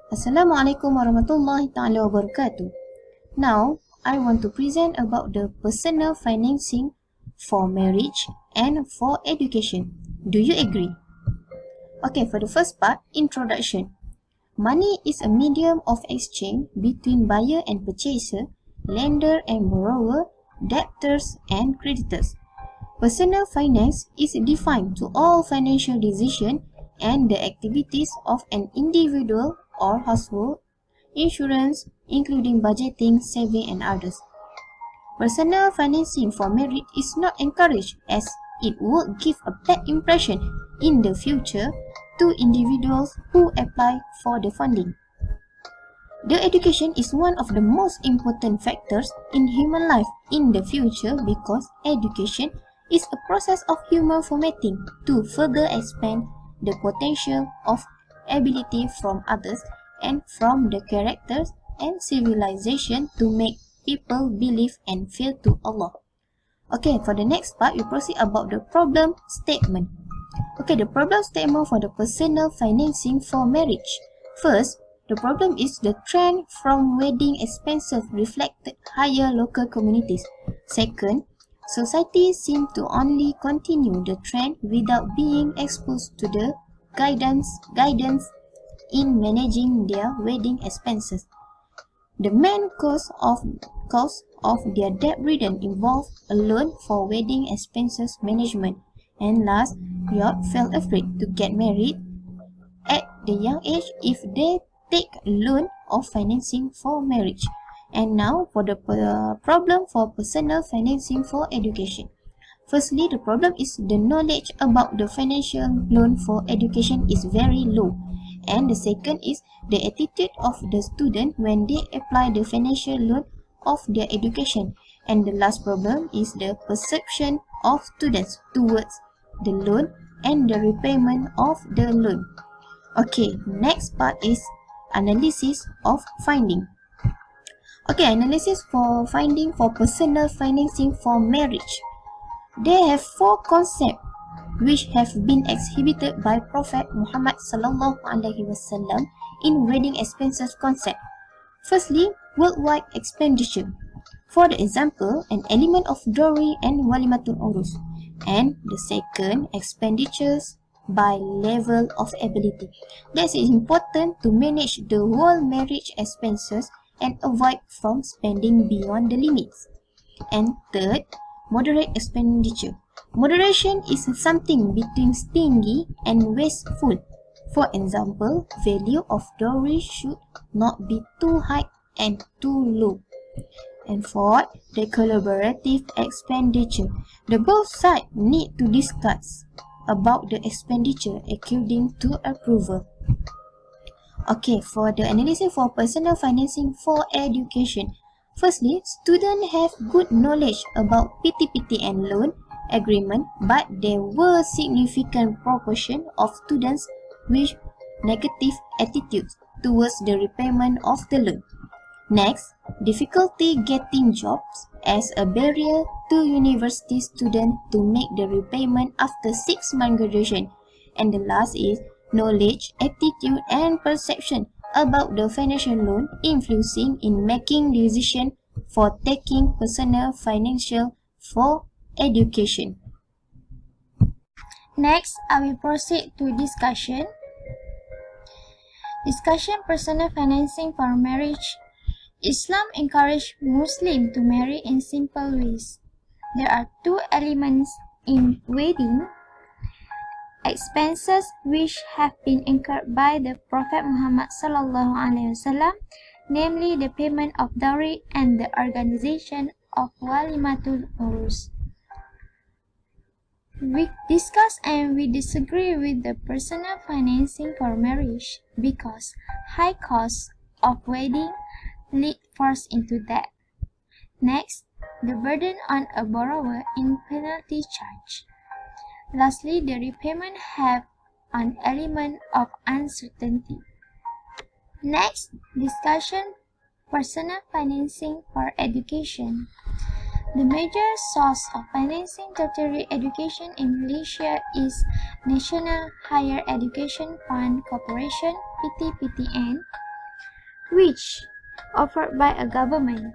Assalamualaikum warahmatullahi ta'ala wabarakatuh. Now, I want to present about the personal financing for marriage and for education. Do you agree? Okay, for the first part, introduction. Money is a medium of exchange between buyer and purchaser, lender and borrower, debtors and creditors. Personal finance is defined to all financial decisions and the activities of an individual or household, insurance, including budgeting, saving, and others. Personal financing for marriage is not encouraged as it would give a bad impression in the future to individuals who apply for the funding. The education is one of the most important factors in human life in the future because education is a process of human formatting to further expand the potential of ability from others and from the characters and civilization to make people believe and feel to Allah. Okay, for the next part, we proceed about the problem statement. Okay, the problem statement for the personal financing for marriage. First, the problem is the trend from wedding expenses reflected higher local communities. Second, society seems to only continue the trend without being exposed to the guidance in managing their wedding expenses. The main cause of their debt burden involved a loan for wedding expenses management. And last, York felt afraid to get married at the young age if they take loan or financing for marriage. And now for the problem for personal financing for education. Firstly, the problem is the knowledge about the financial loan for education is very low. And the second is the attitude of the student when they apply the financial loan of their education. And the last problem is the perception of students towards the loan and the repayment of the loan. Okay, next part is analysis of finding. Okay, analysis for finding for personal financing for marriage. They have four concepts which have been exhibited by Prophet Muhammad sallallahu alaihi wasallam in wedding expenses concept. Firstly, worldwide expenditure. For the example, an element of dowry and walimatul urus. And the second, expenditures by level of ability. That is important to manage the whole marriage expenses and avoid from spending beyond the limits. And third, moderate expenditure. Moderation is something between stingy and wasteful. For example, value of dowry should not be too high and too low. And fourth, the collaborative expenditure. The both sides need to discuss about the expenditure according to approval. Okay, for the analysis for personal financing for education. Firstly, students have good knowledge about PTPT and loan agreement, but there were significant proportion of students with negative attitudes towards the repayment of the loan. Next, difficulty getting jobs as a barrier to university students to make the repayment after 6 months graduation. And the last is knowledge, attitude and perception about the financial loan influencing in making decision for taking personal financial for education. Next, I will proceed to discussion. Discussion personal financing for marriage. Islam encourages Muslims to marry in simple ways. There are two elements in wedding expenses which have been incurred by the Prophet Muhammad sallallahu alaihi wasallam, namely the payment of dowry and the organization of walimatul urus. We discuss and we disagree with the personal financing for marriage because high costs of wedding lead first into debt. Next, the burden on a borrower in penalty charge. Lastly, the repayment have an element of uncertainty. Next, discussion personal financing for education. The major source of financing tertiary education in Malaysia is National Higher Education Fund Corporation (PTPTN), which offered by a government.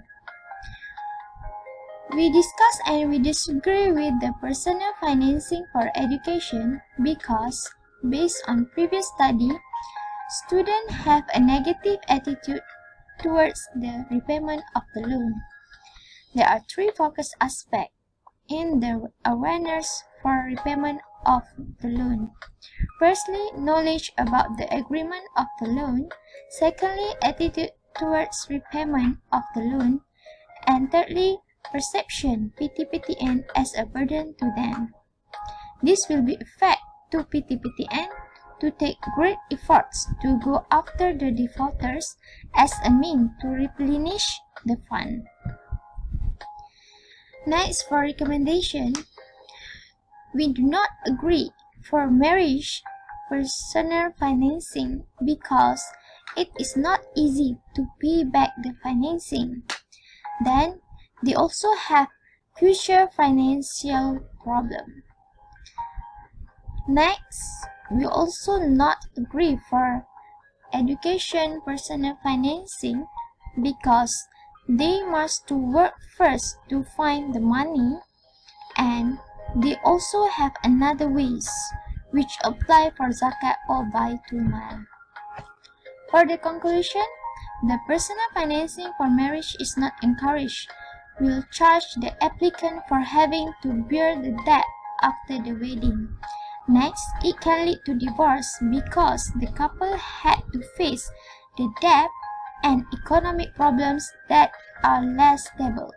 We discuss and we disagree with the personal financing for education because, based on previous study, students have a negative attitude towards the repayment of the loan. There are three focus aspects in the awareness for repayment of the loan. Firstly, knowledge about the agreement of the loan. Secondly, attitude towards repayment of the loan. And thirdly, perception PTPTN as a burden to them. This will be effect to PTPTN to take great efforts to go after the defaulters as a means to replenish the fund. Next, for recommendation, we do not agree for marriage personal financing because it is not easy to pay back the financing. Then, they also have future financial problem. Next, we also not agree for education personal financing because they must to work first to find the money, and they also have another ways which apply for zakat or baitul mal. For the conclusion, the personal financing for marriage is not encouraged. Will charge the applicant for having to bear the debt after the wedding. Next, it can lead to divorce because the couple had to face the debt and economic problems that are less stable.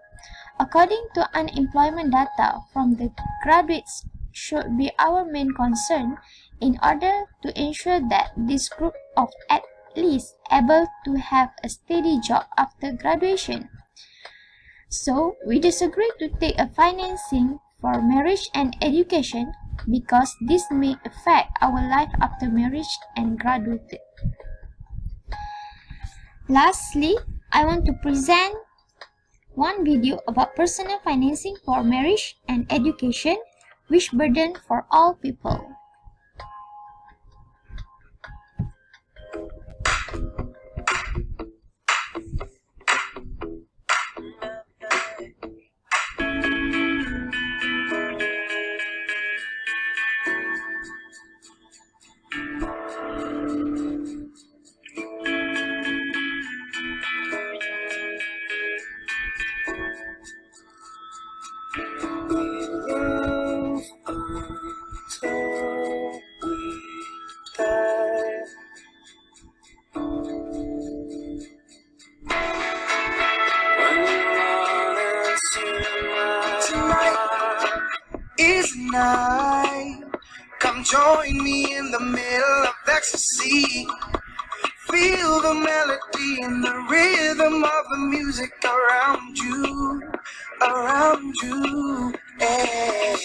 According to unemployment data from the graduates should be our main concern in order to ensure that this group of at least able to have a steady job after graduation. So, we disagree to take a financing for marriage and education because this may affect our life after marriage and graduated. Lastly, I want to present one video about personal financing for marriage and education, which burden for all people. Is night. Come join me in the middle of ecstasy. Feel the melody and the rhythm of the music around you, hey.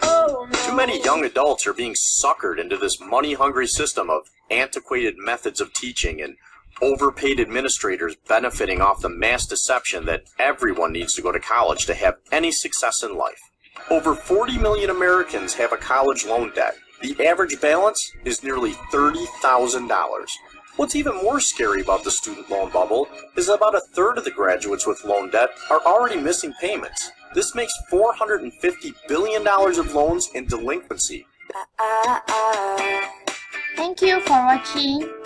Oh, no. Too many young adults are being suckered into this money-hungry system of antiquated methods of teaching and overpaid administrators benefiting off the mass deception that everyone needs to go to college to have any success in life. Over 40 million Americans have a college loan debt. The average balance is nearly $30,000. What's even more scary about the student loan bubble is that about a third of the graduates with loan debt are already missing payments. This makes $450 billion of loans in delinquency. Thank you for watching.